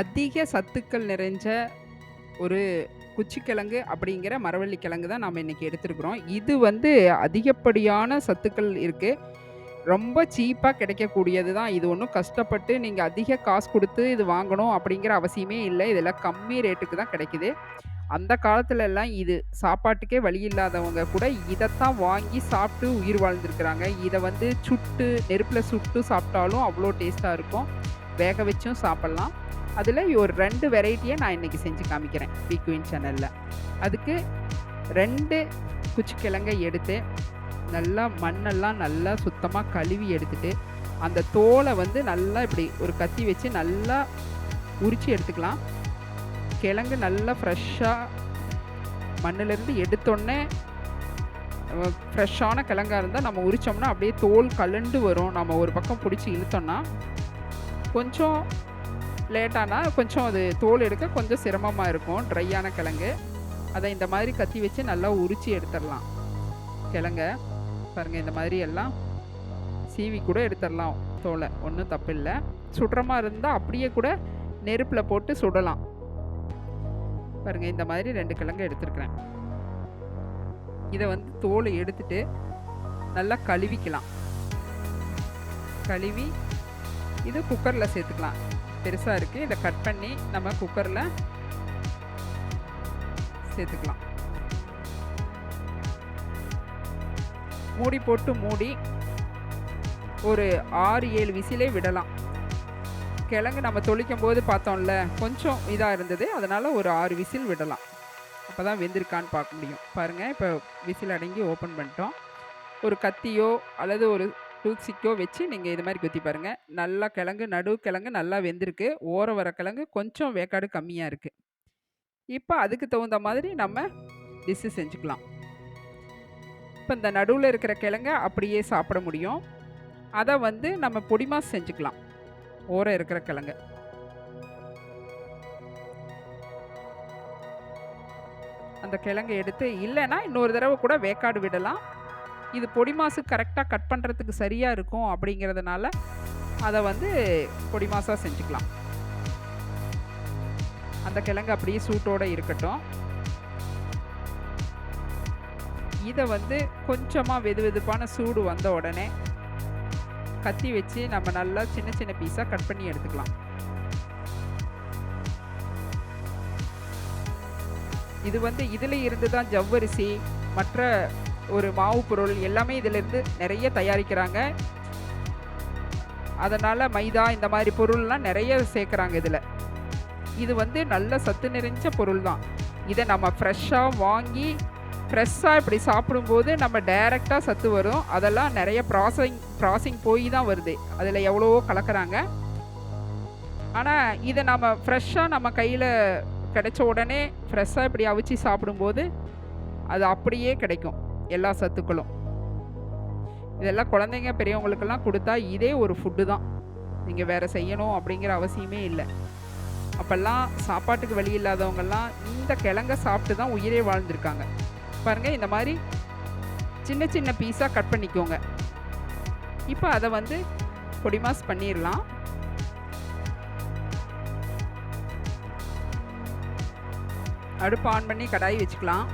அதிக சத்துக்கள் நிறைஞ்ச ஒரு குச்சிக்கிழங்கு அப்படிங்கிற மரவள்ளி கிழங்கு தான் நாம இன்னைக்கு எடுத்திருக்கிறோம். இது வந்து அதிகப்படியான சத்துக்கள் இருக்கு. ரொம்ப சீப்பா கிடைக்கக்கூடியது தான். இது ஒண்ணும் கஷ்டப்பட்டு நீங்க அதிக காசு குடுத்து இது வாங்கணும் அப்படிங்கிற அவசியமே இல்ல. இதெல்லாம் கம்மி ரேட்டுக்கு தான் கிடைக்குது. அந்த காலத்துல எல்லாம் இது சாப்பாட்டுக்கே வழி இல்லாதவங்க கூட இதத்தான் வாங்கி சாப்பிட்டு உயிர் வாழ்ந்திருக்கிறாங்க. இத வந்து சுட்டு நெருப்புல சுட்டு சாப்பிட்டாலும் அவ்ளோ டேஸ்ட்டா இருக்கும். வேக வச்சும் சாப்பிடலாம். அதுல ஒரு 2 வெரைட்டிய நான் இன்னைக்கு செஞ்சு காமிக்கிறேன். பி குயின் சேனல்ல. அதுக்கு 2 குச்சிக்கிழங்க எடுத்து, நல்லா மண்ணெல்லாம் நல்லா சுத்தமா கழுவி எடுத்துட்டு, அந்த தோல வந்து நல்லா இப்படி ஒரு கத்தி வச்சு நல்லா உரிச்சு எடுத்துக்கலாம். கிழங்கு நல்லா ஃப்ரெஷ்ஷா மண்ணுலேருந்து எடுத்தோன்னே ஃப்ரெஷ்ஷான கிழங்கா இருந்தா நம்ம உரிச்சோம்னா அப்படியே தோல் கழண்டு வரும். நம்ம ஒரு பக்கம் புடிச்சு இழுத்தோம்னா, கொஞ்சம் லேட்டானா கொஞ்சம் அது தோல் எடுக்க கொஞ்சம் சிரமமா இருக்கும். ட்ரையான கிழங்கு. அத இந்த மாதிரி கத்தி வச்சு நல்லா உரிச்சு எடுத்துறலாம். கிழங்க பாருங்க இந்த மாதிரி எல்லாம் சீவி கூட எடுத்துறலாம் தோல. ஒண்ணும் தப்பில்ல. சுடுற மாரி இருந்தா அப்படியே கூட நெருப்புல போட்டு சுடலாம். பாருங்க இந்த மாதிரி 2 கிழங்கு எடுத்துருக்கிறேன். இத வந்து தோல எடுத்துட்டு நல்லா கழுவிக்கலாம். கழுவி இது குக்கர்ல சேர்த்துக்கலாம். பெருசா இருக்கு. இத கட் பண்ணி நம்ம குக்கர்ல சேர்த்துக்கலாம். மூடி போட்டு மூடி ஒரு 6, 7 விசிலே விடலாம். கிழங்கு நம்ம தொளிக்கும்போது பார்த்தோம்ல, கொஞ்சம் இதா இருந்தது. அதனால ஒரு 6 விசில் விடலாம். அப்பதான் வெந்திருக்கான்னு பார்க்க முடியும். பாருங்க இப்ப விசில் அடங்கி ஓப்பன் பண்ணிட்டோம். ஒரு கத்தியோ அல்லது ஒரு டூத்ஸ்டிக்கோ வச்சு நீங்க இது மாரி குத்தி பாருங்க. நல்லா கிழங்கு நடு கிழங்கு நல்லா வெந்திருக்கு. ஓரம் வர கிழங்கு கொஞ்சம் வேக்காடு கம்மியா இருக்கு. இப்ப அதுக்கு தகுந்த மாதிரி நம்ம டிஷ் செஞ்சுக்கலாம். இப்ப இந்த நடுவுல இருக்கிற கிழங்க அப்படியே சாப்பிட முடியும். அத வந்து நம்ம பொடி மாஸ் செஞ்சுக்கலாம். ஓரம் இருக்கிற கிழங்க. அந்த கிழங்க எடுத்து இல்லன்னா இன்னொரு தடவ கூட வேக்காடு விடலாம். இது பொடி மாசு கரெக்ட்டா கட் பண்றதுக்கு சரியா இருக்கும் அப்படிங்கிறதுனால, அத வந்து பொடி மாஸா செஞ்சுக்கலாம். அந்த கிழங்கு அப்படியே சூட்டோட இருக்கட்டும். இத வந்து கொஞ்சமா வெதுவெதுப்பான சூடு வந்த உடனே, கத்தி வச்சு நம்ம நல்லா சின்ன சின்ன பீஸா கட் பண்ணி எடுத்துக்கலாம். இது வந்து இதுல இருந்து தான் ஜவ்வரிசி, மற்ற ஒரு மாவு பொருள் எல்லாமே இதிலிருந்து நெறைய தயாரிக்கிறாங்க. அதனால மைதா இந்த மாரி பொருள்லாம் நெறைய சேர்க்குறாங்க இதுல. இது வந்து நல்ல சத்து நிறைஞ்ச பொருள் தான். இத நம்ம ஃப்ரெஷ்ஷா வாங்கி, ஃப்ரெஷ்ஷா இப்படி சாப்பிடும்போது நம்ம டைரக்ட்டா சத்து வரும். அதெல்லாம் நெறைய ப்ராசஸிங் போய் தான் வருது. அதுல எவ்வளவோ கலக்குறாங்க. ஆனா, இத நம்ம ஃப்ரெஷ்ஷா நம்ம கையில கிடைச்ச உடனே ஃப்ரெஷ்ஷா இப்படி அவிச்சு சாப்பிடும்போது, அது அப்படியே கிடைக்கும். எல்லா சத்துக்களும். இதெல்லாம் குழந்தைங்க, பெரியவங்களுக்கெல்லாம் குடுத்தா இதே ஒரு ஃபுட்டு தான். நீங்க வேற செய்யணும் அப்படிங்கிற அவசியமே இல்ல. அப்பல்லாம் சாப்பாட்டுக்கு வழி இல்லாதவங்கலாம் இந்த கிழங்க சாப்பிட்டு தான் உயிரே வாழ்ந்திருக்காங்க. பாருங்க இந்த மாரி சின்ன சின்ன பீஸா கட் பண்ணிக்கோங்க. இப்ப அத வந்து பொடி மாஸ் பண்ணிறலாம். அடுப்ப ஆன் பண்ணி கடாய் வச்சுக்கலாம்.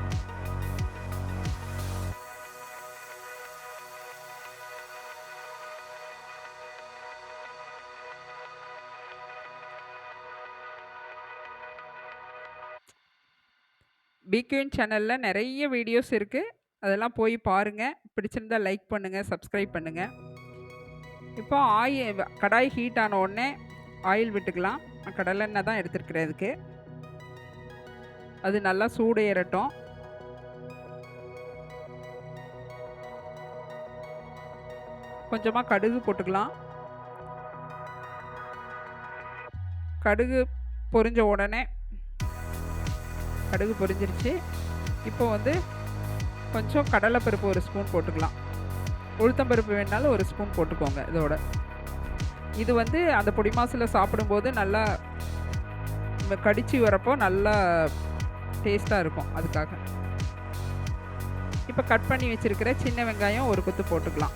பிக்யூன் சேனல்ல நெறைய வீடியோஸ் இருக்கு. அதெல்லாம் போய் பாருங்க. பிடிச்சிருந்தா லைக் பண்ணுங்க, சப்ஸ்கிரைப் பண்ணுங்க. இப்போ கடாய் ஹீட் ஆன உடனே ஆயில் விட்டுக்கலாம். நான் கடலெண்ணெய் தான் எடுத்துருக்கிறேன் இதுக்கு. அது நல்லா சூடு ஏறட்டும். கொஞ்சமா கடுகு போட்டுக்கலாம். கடுகு பொரிஞ்ச உடனே கடுகு பொரிஞ்சிருச்சு. இப்போ வந்து கொஞ்சம் கடலைப்பருப்பு 1 ஸ்பூன் போட்டுக்கலாம். உளுத்தம் பருப்பு வேணுனாலும் 1 ஸ்பூன் போட்டுக்கோங்க இதோட. இது வந்து அந்த பொடி மாசுல சாப்பிடும்போது நல்லா கடிச்சு வரப்போ நல்லா டேஸ்ட்டா இருக்கும் அதுக்காக. இப்போ கட் பண்ணி வச்சிருக்கிற சின்ன வெங்காயம் 1 கொத்து போட்டுக்கலாம்.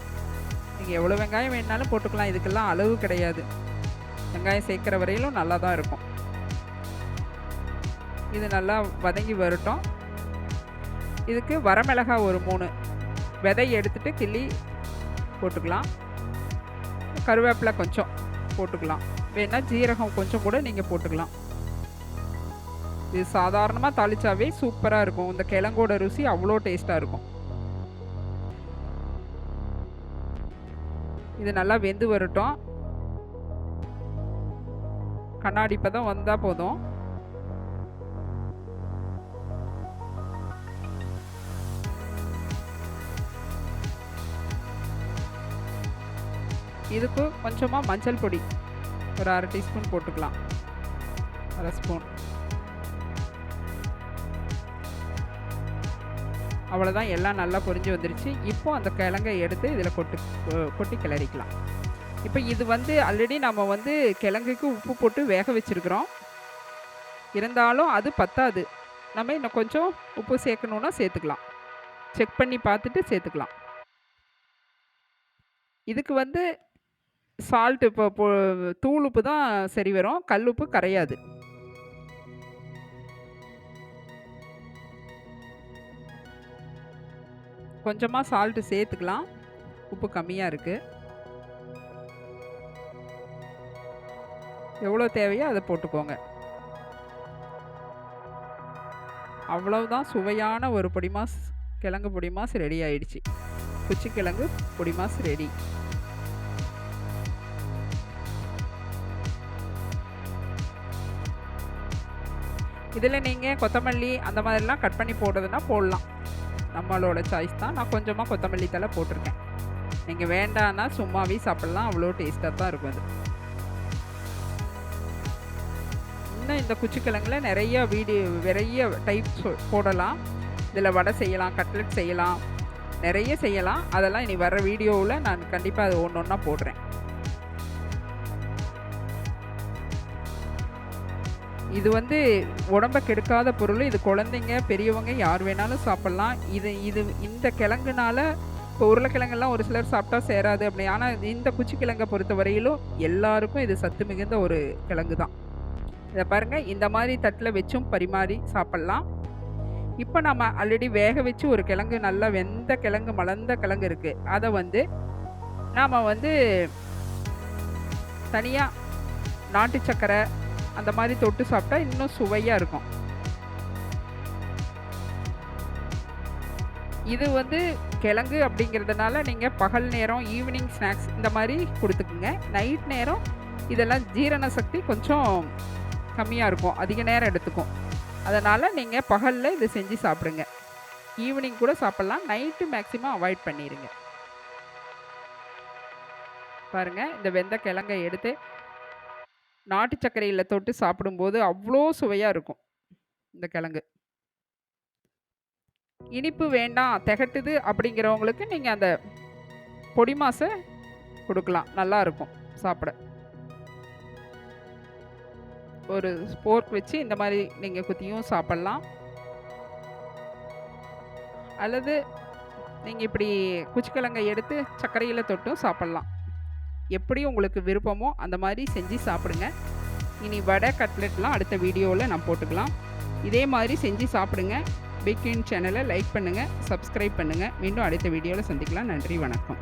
நீங்க எவ்வளோ வெங்காயம் வேணுனாலும் போட்டுக்கலாம். இதுக்கெல்லாம் அளவு கிடையாது. வெங்காயம் சேர்க்கிற வரையிலும் நல்லா தான் இருக்கும். இது நல்லா வதங்கி வரட்டும். இதுக்கு வரமிளகாய் ஒரு 3 விதைய எடுத்துட்டு கிள்ளி போட்டுக்கலாம். கருவேப்பிலை கொஞ்சம் போட்டுக்கலாம். வேணா ஜீரகம் கொஞ்சம் கூட நீங்க போட்டுக்கலாம். இது சாதாரணமா தாளிச்சாவே சூப்பரா இருக்கும். இந்த கிழங்கோட ருசி அவ்வளோ டேஸ்ட்டா இருக்கும். இது நல்லா வெந்து வரட்டும். கண்ணாடி பதம் வந்தா போதும். இதுக்கு கொஞ்சமா மஞ்சள் பொடி ஒரு 1/2 டீஸ்பூன் போட்டுக்கலாம். 1/2 ஸ்பூன். அவ்வளோதான், எல்லாம் நல்லா பொரிஞ்சு வந்துருச்சு. இப்போ அந்த கிழங்கை எடுத்து இதில் கொட்டி கிளறிக்கலாம். இப்போ இது வந்து ஆல்ரெடி நம்ம வந்து கிழங்குக்கு உப்பு போட்டு வேக வச்சுருக்குறோம். இருந்தாலும் அது பத்தாது. நம்ம இன்னும் கொஞ்சம் உப்பு சேர்க்கணுன்னா சேர்த்துக்கலாம். செக் பண்ணி பார்த்துட்டு சேர்த்துக்கலாம். இதுக்கு வந்து சால்ட் இப்போ தூள் உப்பு தான் சரி வரும். கல் உப்பு கரையாது. கொஞ்சமா சால்ட் சேர்த்துக்கலாம். உப்பு கம்மியா இருக்கு. எவ்வளோ தேவையோ அதை போட்டுக்கோங்க. அவ்வளவுதான், சுவையான ஒரு பொடி மாஸ், கிழங்கு பொடி மாஸ் ரெடி ஆயிடுச்சு. குச்சி கிழங்கு பொடி மாஸ் ரெடி. இதில் நீங்கள் கொத்தமல்லி அந்த மாதிரிலாம் கட் பண்ணி போடுறதுன்னா போடலாம். நம்மளோட சாய்ஸ் தான். நான் கொஞ்சமாக கொத்தமல்லி தழை போட்டிருக்கேன். நீங்கள் வேண்டான்னா சும்மாவே சாப்பிட்லாம். அவ்வளோ டேஸ்ட்டாக தான் இருக்கும் அது. இன்னும் இந்த குச்சிக்கிழங்குல நிறைய டைப்ஸ் போடலாம். இதில் வடை செய்யலாம், கட்லெட் செய்யலாம், நிறைய செய்யலாம். அதெல்லாம் இனி வர வீடியோவில் நான் கண்டிப்பாக அது ஒன்று ஒன்றா போடுறேன். இது வந்து உடம்ப கெடுக்காத பொருள். இது குழந்தைங்க, பெரியவங்க யார் வேணாலும் சாப்பிட்லாம். இந்த கிழங்குனால இப்போ உருளைக்கிழங்கெல்லாம் ஒரு சிலர் சாப்பிட்டா சேராது அப்படி. ஆனால் இந்த குச்சிக்கிழங்கை பொறுத்த வரையிலும் எல்லாருக்கும் இது சத்து மிகுந்த ஒரு கிழங்கு தான். இதை பாருங்கள், இந்த மாதிரி தட்டில் வச்சும் பரிமாறி சாப்பிட்லாம். இப்போ நம்ம ஆல்ரெடி வேக வச்சு ஒரு கிழங்கு, நல்லா வெந்த கிழங்கு, மலர்ந்த கிழங்கு இருக்குது. அதை வந்து நாம் வந்து தனியாக நாட்டு சக்கரை அந்த மாதிரி தொட்டு சாப்பிட்டா இன்னும் சுவையாக இருக்கும். இது வந்து கிழங்கு அப்படிங்கிறதுனால நீங்கள் பகல் நேரம், ஈவினிங் ஸ்நாக்ஸ் இந்த மாதிரி கொடுத்துக்குங்க. நைட் நேரம் இதெல்லாம் ஜீரண சக்தி கொஞ்சம் கம்மியாக இருக்கும், அதிக நேரம் எடுத்துக்கும். அதனால் நீங்கள் பகலில் இதை செஞ்சு சாப்பிடுங்க. ஈவினிங் கூட சாப்பிட்லாம். நைட்டு மேக்ஸிமம் அவாய்ட் பண்ணிடுங்க. பாருங்கள், இந்த வெந்த கிழங்கை எடுத்து நாட்டு சர்க்கரையில் தொட்டு சாப்பிடும்போது அவ்வளோ சுவையாக இருக்கும் இந்த கிழங்கு. இனிப்பு வேண்டாம், திகட்டுது அப்படிங்கிறவங்களுக்கு நீங்கள் அந்த பொடி மாசை கொடுக்கலாம். நல்லா இருக்கும் சாப்பிட. ஒரு ஸ்போர்க் வச்சு இந்த மாதிரி நீங்கள் குத்தியும் சாப்பிட்லாம். அல்லது நீங்கள் இப்படி குச்சிக்கிழங்கை எடுத்து சர்க்கரையில் தொட்டும் சாப்பிட்லாம். எப்படி உங்களுக்கு விருப்பமோ அந்த மாதிரி செஞ்சு சாப்பிடுங்க. இனி வடை, கட்லெட்லாம் அடுத்த வீடியோவில் நான் போட்டுக்கலாம். இதே மாதிரி செஞ்சு சாப்பிடுங்க. பிக் கிங் சேனலை லைக் பண்ணுங்கள், சப்ஸ்கிரைப் பண்ணுங்கள். மீண்டும் அடுத்த வீடியோவில் சந்திக்கலாம். நன்றி, வணக்கம்.